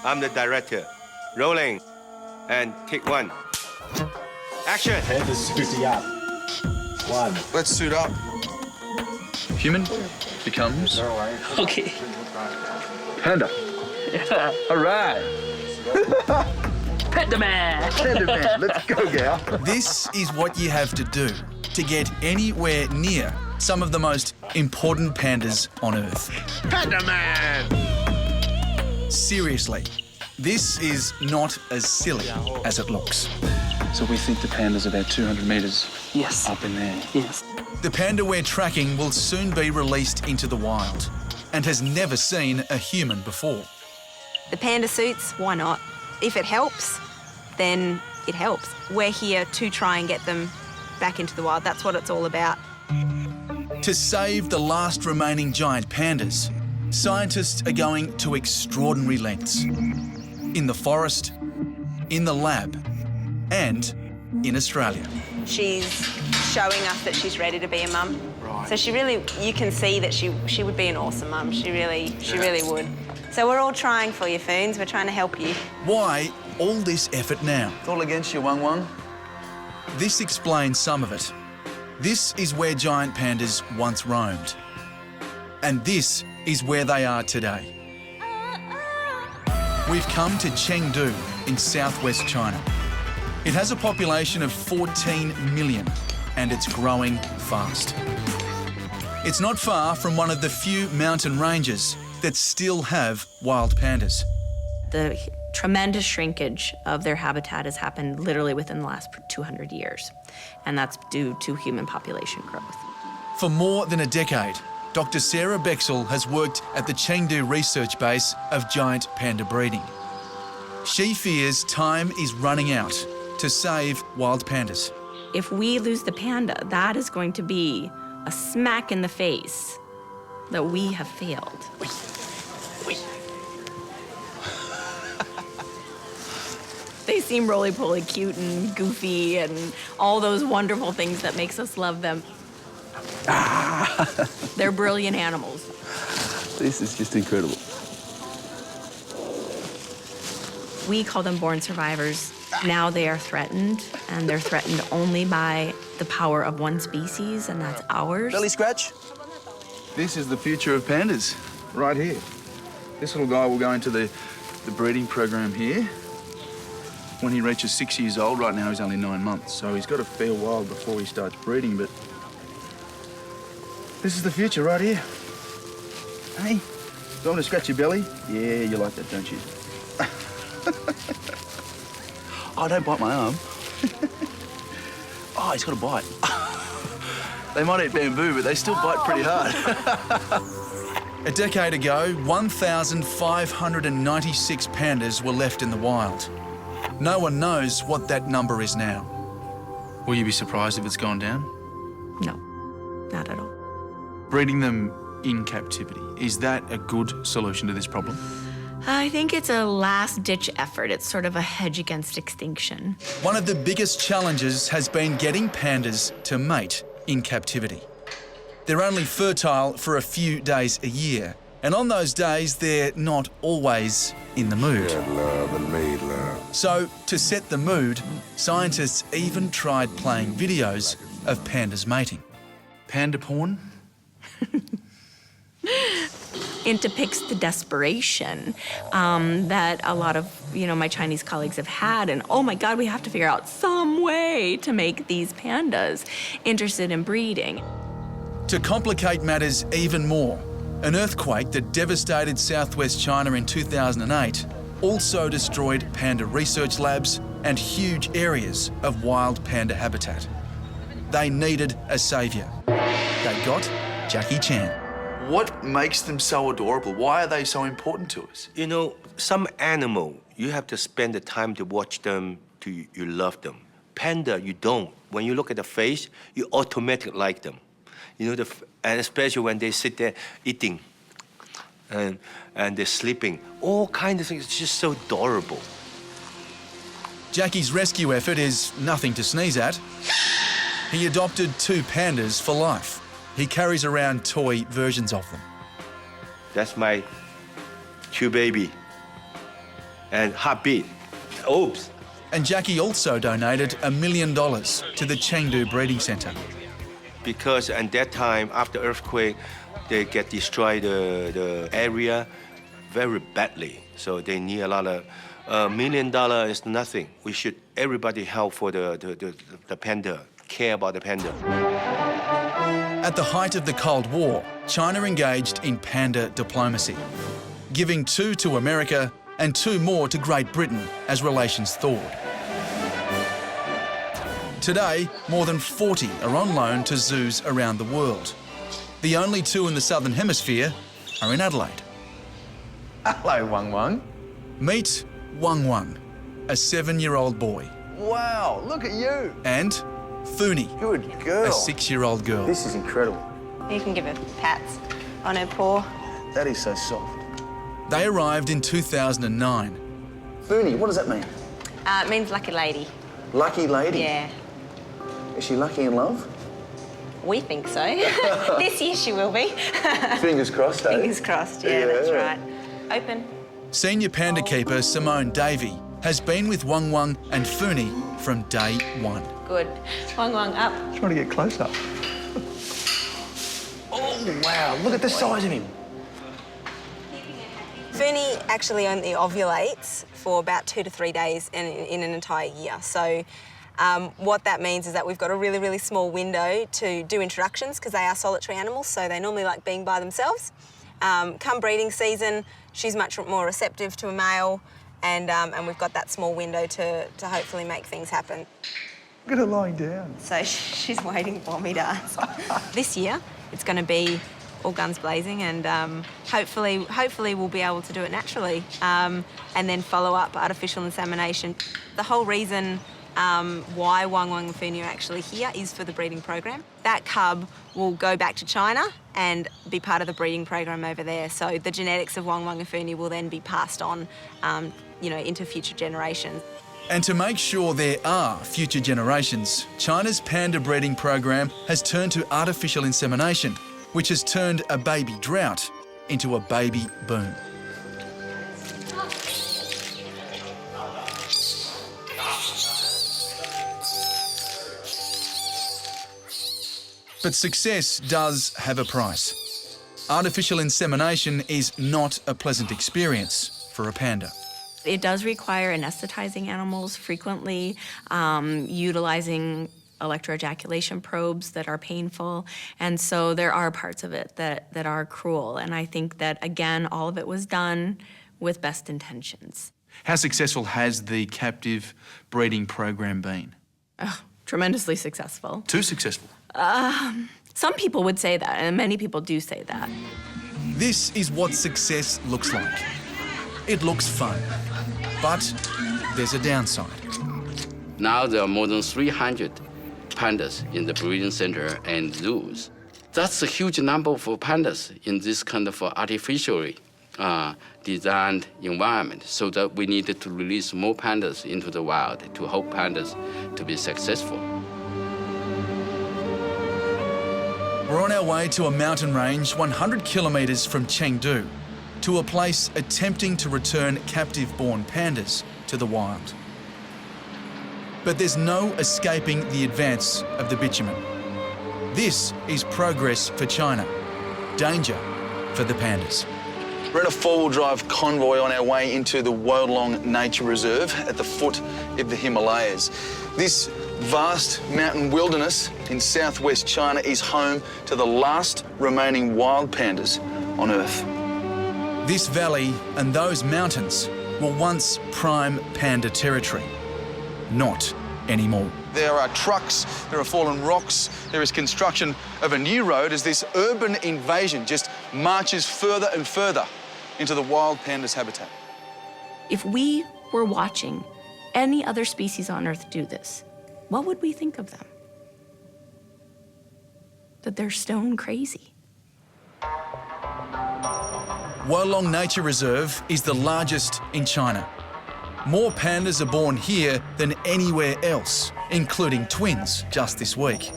I'm the director. Rolling. And take one. Action. Pandas suiting up. One. Let's suit up. Human becomes... Okay. Panda. Yeah. All right. Panda man. Panda man, let's go, gal. This is what you have to do to get anywhere near some of the most important pandas on Earth. Panda man! Seriously, this is not as silly as it looks. So we think the panda's about 200 metres Yes. up in there. Yes. The panda we're tracking will soon be released into the wild and has never seen a human before. The panda suits, why not? If it helps, then it helps. We're here to try and get them back into the wild. That's what it's all about. To save the last remaining giant pandas, scientists are going to extraordinary lengths. In the forest, in the lab, and in Australia. She's showing us that she's ready to be a mum. Right. So she really, you can see that she would be an awesome mum. She really would. So we're all trying for you, Foons. We're trying to help you. Why all this effort now? It's all against you, Wang Wang. This explains some of it. This is where giant pandas once roamed. And this is where they are today. We've come to Chengdu in southwest China. It has a population of 14 million and it's growing fast. It's not far from one of the few mountain ranges that still have wild pandas. The tremendous shrinkage of their habitat has happened literally within the last 200 years, and that's due to human population growth. For more than a decade, Dr. Sarah Bexell has worked at the Chengdu research base of giant panda breeding. She fears time is running out to save wild pandas. If we lose the panda, that is going to be a smack in the face that we have failed. They seem roly-poly cute and goofy and all those wonderful things that makes us love them. They're brilliant animals. This is just incredible. We call them born survivors. Now they are threatened, and they're threatened only by the power of one species, and that's ours. Belly scratch. This is the future of pandas, right here. This little guy will go into the breeding program here. When he reaches 6 years old, right now he's only 9 months, so he's got a fair while before he starts breeding, but this is the future right here. Hey, don't want to scratch your belly? Yeah, you like that, don't you? Oh, don't bite my arm. Oh, he's got a bite. They might eat bamboo, but they still bite pretty hard. A decade ago, 1,596 pandas were left in the wild. No one knows what that number is now. Will you be surprised if it's gone down? No, not at all. Breeding them in captivity, is that a good solution to this problem? I think it's a last-ditch effort. It's sort of a hedge against extinction. One of the biggest challenges has been getting pandas to mate in captivity. They're only fertile for a few days a year, and on those days, they're not always in the mood. Love and made love. So, to set the mood, scientists even tried playing videos of pandas mating. Panda porn? It depicts the desperation that a lot of, my Chinese colleagues have had, and oh my God, we have to figure out some way to make these pandas interested in breeding. To complicate matters even more, an earthquake that devastated southwest China in 2008 also destroyed panda research labs and huge areas of wild panda habitat. They needed a saviour. They got Jackie Chan. What makes them so adorable? Why are they so important to us? You know, some animal, you have to spend the time to watch them till you love them. Panda, you don't. When you look at the face, you automatically like them. And especially when they sit there eating and they're sleeping. All kinds of things. It's just so adorable. Jackie's rescue effort is nothing to sneeze at. He adopted 2 pandas for life. He carries around toy versions of them. That's my 2 baby. and heartbeat. Oops. And Jackie also donated $1 million to the Chengdu Breeding Centre. Because at that time, after earthquake, they get destroyed the area very badly. So they need a lot of, $1 million is nothing. We should, everybody help for the panda, care about the panda. At the height of the Cold War, China engaged in panda diplomacy, giving 2 to America and 2 more to Great Britain as relations thawed. Today, more than 40 are on loan to zoos around the world. The only 2 in the Southern Hemisphere are in Adelaide. Hello, Wang Wang. Meet Wang Wang, a 7-year-old boy, Wow, look at you. and Funi, Good a girl. 6-year-old girl. This is incredible. You can give her pats on her paw. That is so soft. They arrived in 2009. Funi, what does that mean? It means lucky lady. Lucky lady. Yeah, Is she lucky in love? we think so. This year she will be. Fingers crossed, eh? Fingers crossed, yeah, that's right. Open. Senior panda keeper Simone Davey has been with Wang Wang and Funi from day one. Good. Wang Wang up. Trying to get close up. Oh, wow, look at the size of him. Funi actually only ovulates for about 2 to 3 days in an entire year. So what that means is that we've got a really, really small window to do introductions because they are solitary animals, so they normally like being by themselves. Come breeding season, she's much more receptive to a male, and we've got that small window to hopefully make things happen. Look at her lying down. So she's waiting for me to ask. This year, it's going to be all guns blazing, and hopefully we'll be able to do it naturally, and then follow up artificial insemination. The whole reason why Wang Wang and Funi are actually here is for the breeding program. That cub will go back to China and be part of the breeding program over there. So the genetics of Wang Wang and Funi will then be passed on, into future generations. And to make sure there are future generations, China's panda breeding program has turned to artificial insemination, which has turned a baby drought into a baby boom. But success does have a price. Artificial insemination is not a pleasant experience for a panda. It does require anesthetizing animals frequently, utilizing electroejaculation probes that are painful. And so there are parts of it that are cruel. And I think that, again, all of it was done with best intentions. How successful has the captive breeding program been? Oh, tremendously successful. Too successful. Some people would say that, and many people do say that. This is what success looks like. It looks fun, but there's a downside. Now there are more than 300 pandas in the breeding center and zoos. That's a huge number for pandas in this kind of artificially designed environment, so that we needed to release more pandas into the wild to help pandas to be successful. We're on our way to a mountain range 100 kilometres from Chengdu, to a place attempting to return captive-born pandas to the wild. But there's no escaping the advance of the bitumen. This is progress for China, danger for the pandas. We're in a four-wheel drive convoy on our way into the Wolong Nature Reserve at the foot of the Himalayas. This vast mountain wilderness in southwest China is home to the last remaining wild pandas on Earth. This valley and those mountains were once prime panda territory. Not anymore. There are trucks, there are fallen rocks, there is construction of a new road as this urban invasion just marches further and further into the wild pandas' habitat. If we were watching any other species on Earth do this, what would we think of them? That they're stone crazy. Wolong Nature Reserve is the largest in China. More pandas are born here than anywhere else, including twins just this week.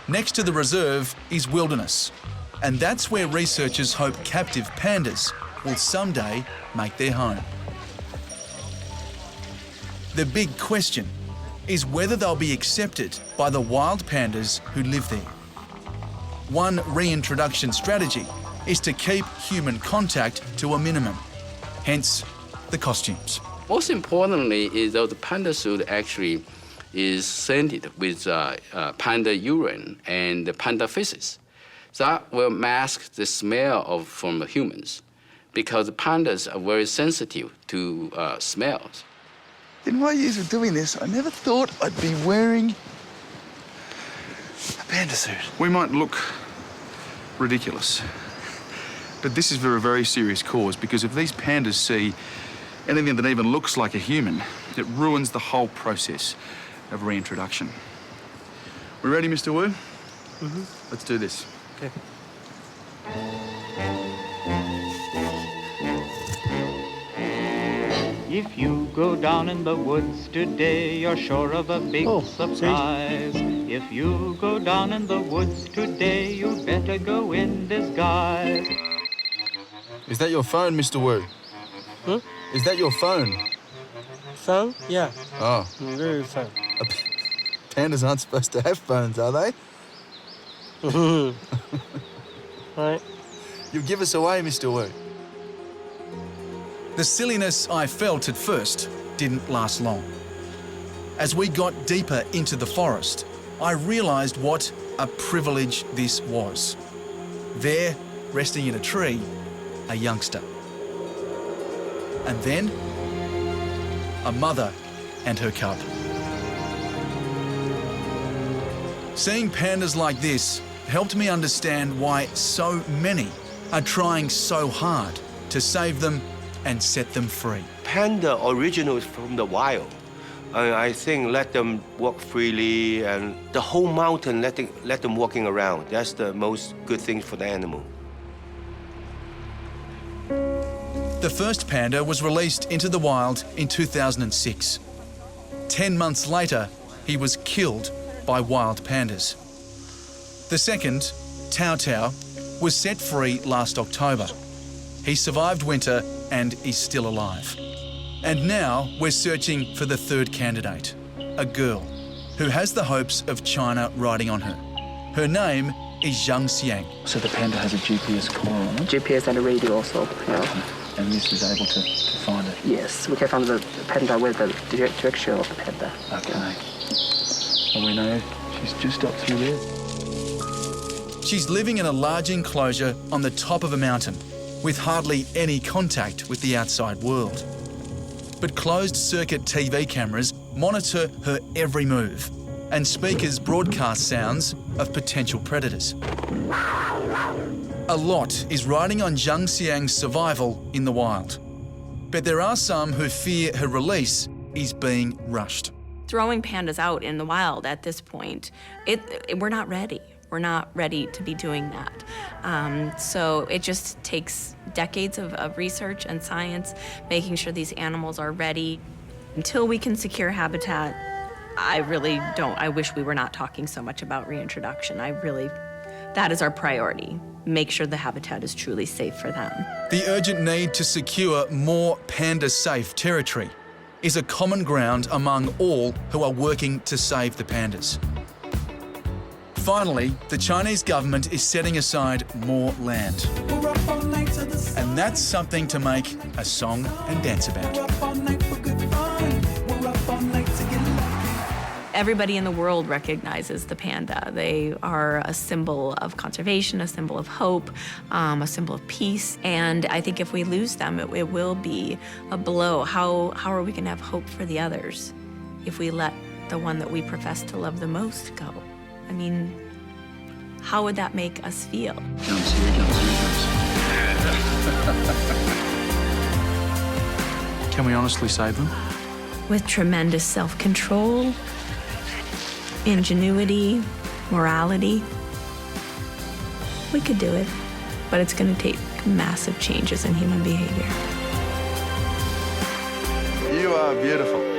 Next to the reserve is wilderness, and that's where researchers hope captive pandas will someday make their home. The big question is whether they'll be accepted by the wild pandas who live there. One reintroduction strategy is to keep human contact to a minimum, hence the costumes. Most importantly is that the panda suit actually is scented with panda urine and the panda feces. That will mask the smell from the humans because pandas are very sensitive to smells. In my years of doing this, I never thought I'd be wearing a panda suit. We might look ridiculous, but this is for a very serious cause, because if these pandas see anything that even looks like a human, it ruins the whole process of reintroduction. We ready, Mr. Wu? Mm-hmm. Let's do this. Okay. If you go down in the woods today, you're sure of a big surprise. If you go down in the woods today, you better go in disguise. Is that your phone, Mr. Wu? Huh? Is that your phone? Phone? Yeah. Oh. Very phone. Pandas aren't supposed to have phones, are they? Right. You'll give us away, Mr. Wu. The silliness I felt at first didn't last long. As we got deeper into the forest, I realised what a privilege this was. There, resting in a tree, a youngster. And then, a mother and her cub. Seeing pandas like this helped me understand why so many are trying so hard to save them and set them free. Panda originates from the wild. I think let them walk freely, and the whole mountain let them walking around. That's the most good thing for the animal. The first panda was released into the wild in 2006. 10 months later, he was killed by wild pandas. The second, Tao Tao, was set free last October. He survived winter and is still alive. And now we're searching for the third candidate, a girl who has the hopes of China riding on her. Her name is Zhang Xiang. So the panda has a GPS collar on it? GPS and radio also. Yeah. And this is able to find it? Yes, we can find the panda with the direction of the panda. Okay. And we know she's just up through there. She's living in a large enclosure on the top of a mountain with hardly any contact with the outside world. But closed-circuit TV cameras monitor her every move, and speakers broadcast sounds of potential predators. A lot is riding on Zhang Xiang's survival in the wild, but there are some who fear her release is being rushed. Throwing pandas out in the wild at this point, we're not ready. We're not ready to be doing that. So it just takes decades of research and science, making sure these animals are ready. Until we can secure habitat, I wish we were not talking so much about reintroduction. That is our priority. Make sure the habitat is truly safe for them. The urgent need to secure more panda-safe territory is a common ground among all who are working to save the pandas. Finally, the Chinese government is setting aside more land. And that's something to make a song and dance about. Everybody in the world recognizes the panda. They are a symbol of conservation, a symbol of hope, a symbol of peace. And I think if we lose them, it will be a blow. How are we gonna have hope for the others if we let the one that we profess to love the most go? I mean, how would that make us feel? Jumps here, jumps here, jumps. Can we honestly save them? With tremendous self-control, ingenuity, morality, we could do it, but it's going to take massive changes in human behavior. You are beautiful.